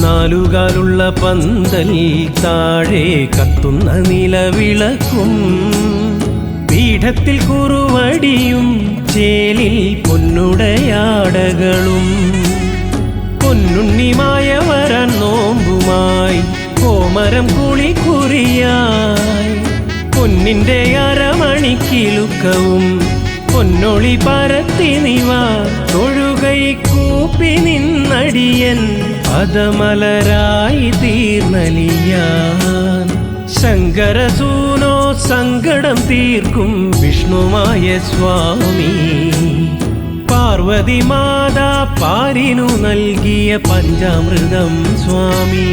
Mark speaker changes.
Speaker 1: നാലുകാലുള്ള പന്തൽ താഴെ കത്തുന്ന നിലവിളക്കും പീഠത്തിൽ കുറുവടിയും ചേലിൽ പൊന്നുടയാടകളും പൊന്നുണ്ണിമായ വരാൻ നോമ്പുമായി കോമരം കുളിക്കുറിയായി പൊന്നിന്റെ അരമണിക്കിലുക്കവും പൊന്നൊളി പരത്തി നിവ തൊഴുകൈ കൂപ്പി നിന്നടിയൻ പദമലരായി തീർന്നലിയാൻ ശങ്കരസൂനോ സങ്കടം തീർക്കും വിഷ്ണുമായ സ്വാമി പാർവതി മാതാ പാരിനു നൽകിയ പഞ്ചാമൃതം സ്വാമി.